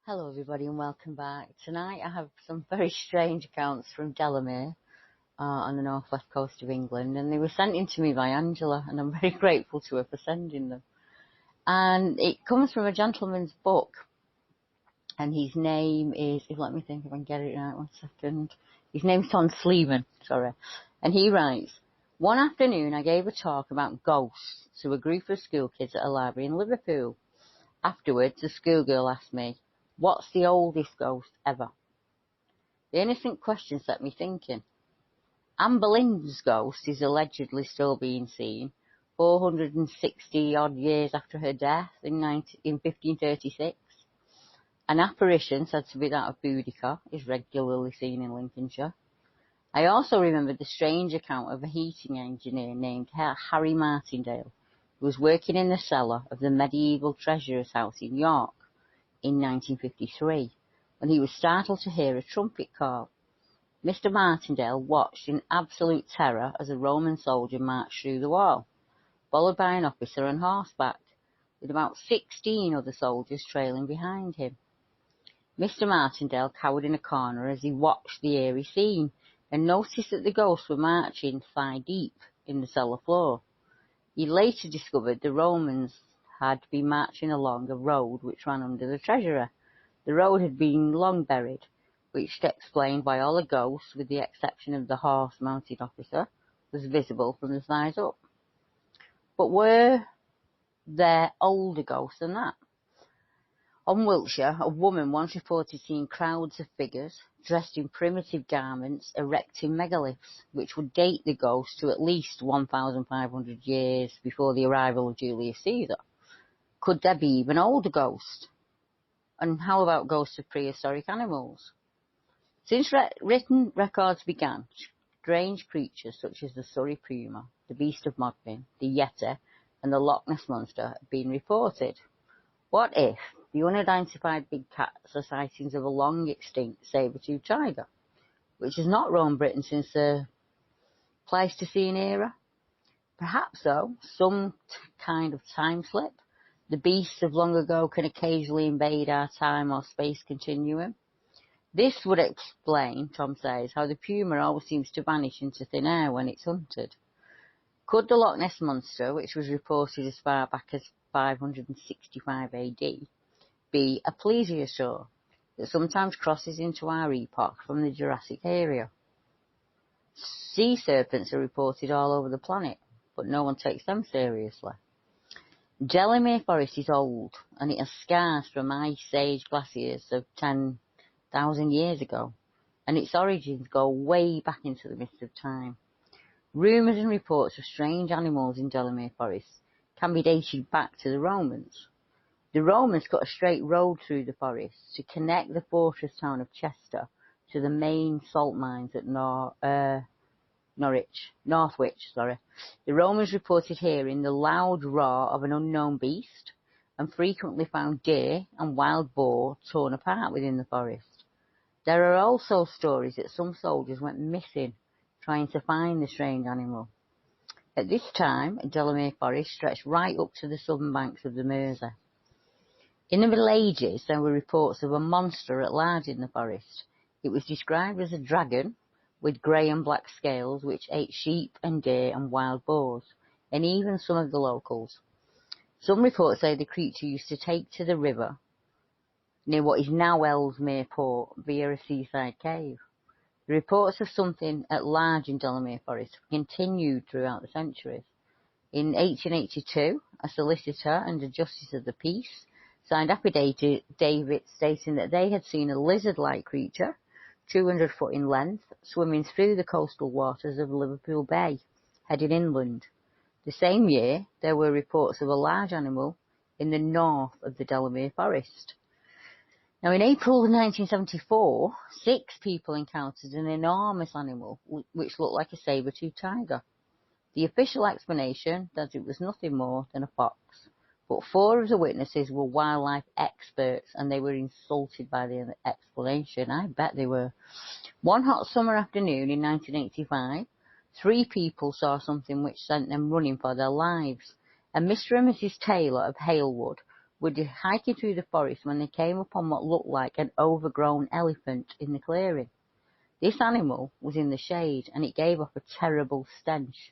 Hello everybody and welcome back. Tonight I have some very strange accounts from Delamere on the northwest coast of England, and they were sent in to me by Angela, and I'm very grateful to her for sending them. And it comes from a gentleman's book, and his name is, let me think if I can get it right, 1 second. His name's Tom Sleeman, sorry. And he writes, "One afternoon I gave a talk about ghosts to a group of school kids at a library in Liverpool. Afterwards, a schoolgirl asked me, 'What's the oldest ghost ever?' The innocent question set me thinking. Anne Boleyn's ghost is allegedly still being seen 460 odd years after her death in 1536. An apparition said to be that of Boudica is regularly seen in Lincolnshire. I also remembered the strange account of a heating engineer named Harry Martindale, who was working in the cellar of the medieval treasurer's house in York in 1953, when he was startled to hear a trumpet call. Mr. Martindale watched in absolute terror as a Roman soldier marched through the wall, followed by an officer on horseback, with about 16 other soldiers trailing behind him. Mr. Martindale cowered in a corner as he watched the eerie scene, and noticed that the ghosts were marching thigh deep in the cellar floor. He later discovered the Romans had been marching along a road which ran under the treasurer. The road had been long buried, which explained why all the ghosts, with the exception of the horse-mounted officer, was visible from the thighs up. But were there older ghosts than that? On Wiltshire, a woman once reported seeing crowds of figures dressed in primitive garments erecting megaliths, which would date the ghost to at least 1,500 years before the arrival of Julius Caesar. Could there be even older ghosts? And how about ghosts of prehistoric animals? Since written records began, strange creatures such as the Surrey puma, the beast of Modlin, the Yeti, and the Loch Ness monster have been reported. What if the unidentified big cats are sightings of a long-extinct saber-toothed tiger, which has not roamed Britain since the Pleistocene era? Perhaps, though, some kind of time slip. The beasts of long ago can occasionally invade our time or space continuum. This would explain, Tom says, how the puma always seems to vanish into thin air when it's hunted. Could the Loch Ness monster, which was reported as far back as 565 AD, be a plesiosaur that sometimes crosses into our epoch from the Jurassic era? Sea serpents are reported all over the planet, but no one takes them seriously. Delamere Forest is old, and it has scars from ice age glaciers of 10,000 years ago, and its origins go way back into the mist of time. Rumours and reports of strange animals in Delamere Forest can be dated back to the Romans. The Romans cut a straight road through the forest to connect the fortress town of Chester to the main salt mines at Norwich. The Romans reported hearing the loud roar of an unknown beast, and frequently found deer and wild boar torn apart within the forest. There are also stories that some soldiers went missing trying to find the strange animal. At this time, Delamere Forest stretched right up to the southern banks of the Mersey. In the Middle Ages, there were reports of a monster at large in the forest. It was described as a dragon with grey and black scales, which ate sheep and deer and wild boars, and even some of the locals. Some reports say the creature used to take to the river near what is now Ellesmere Port via a seaside cave. The reports of something at large in Delamere Forest continued throughout the centuries. In 1882, a solicitor and a justice of the peace signed affidavits stating that they had seen a lizard-like creature, 200 foot in length, swimming through the coastal waters of Liverpool Bay, heading inland. The same year, there were reports of a large animal in the north of the Delamere Forest. Now, in April 1974, 6 people encountered an enormous animal which looked like a saber-toothed tiger. The official explanation that it was nothing more than a fox, but 4 of the witnesses were wildlife experts, and they were insulted by the explanation. I bet they were. One hot summer afternoon in 1985, 3 people saw something which sent them running for their lives. A Mr. and Mrs. Taylor of Halewood were hiking through the forest when they came upon what looked like an overgrown elephant in the clearing. This animal was in the shade, and it gave off a terrible stench.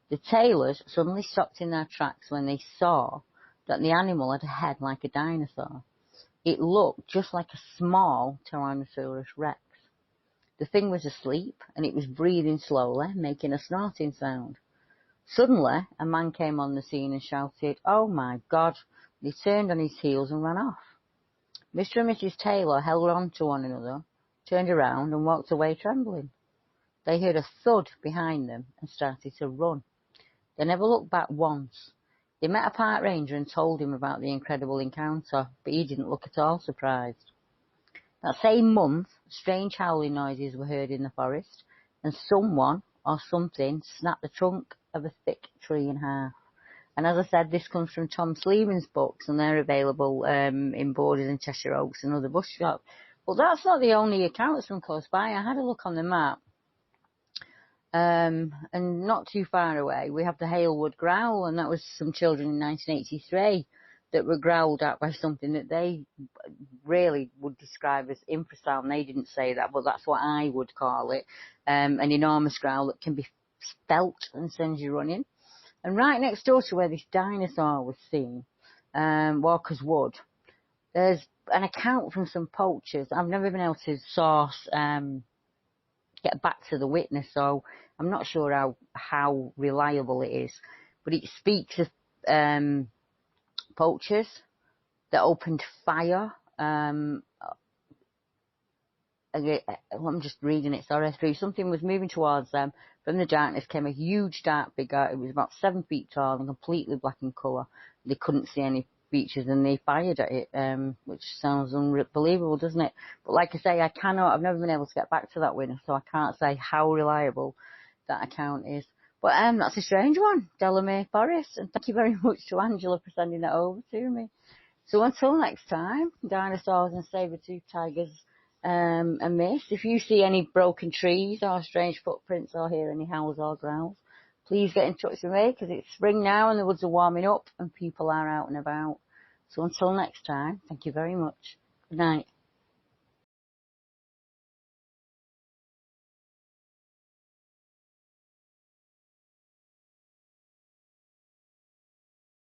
The tailors suddenly stopped in their tracks when they saw that the animal had a head like a dinosaur. It looked just like a small Tyrannosaurus rex. The thing was asleep, and it was breathing slowly, making a snorting sound. Suddenly, a man came on the scene and shouted, "Oh my God!" He turned on his heels and ran off. Mr. and Mrs. Taylor held on to one another, turned around and walked away trembling. They heard a thud behind them and started to run. They never looked back once. They met a park ranger and told him about the incredible encounter, but he didn't look at all surprised. That same month, strange howling noises were heard in the forest, and someone or something snapped the trunk of a thick tree in half. And as I said, this comes from Tom Sleeman's books, and they're available in Borders and Cheshire Oaks and other bush shops. But that's not the only accounts from close by. I had a look on the map, and not too far away, we have the Halewood Growl, and that was some children in 1983 that were growled at by something that they really would describe as infrasound. They didn't say that, but that's what I would call it. An enormous growl that can be felt and sends you running. And right next door to where this dinosaur was seen, Walker's Wood, there's an account from some poachers. I've never been able to source, get back to the witness, so I'm not sure how reliable it is. But it speaks of poachers that opened fire. I'm just reading it, sorry, through. Something was moving towards them. From the darkness came a huge dark figure. It was about 7 feet tall and completely black in colour. They couldn't see any features and they fired at it, which sounds unbelievable, doesn't it? But like I say, I've never been able to get back to that witness, so I can't say how reliable that account is. But that's a strange one, Delamere Forest, and thank you very much to Angela for sending that over to me. So until next time, dinosaurs and saber-toothed tigers and miss. If you see any broken trees or strange footprints or hear any howls or growls, please get in touch with me, because it's spring now and the woods are warming up and people are out and about. So until next time, thank you very much. Good night.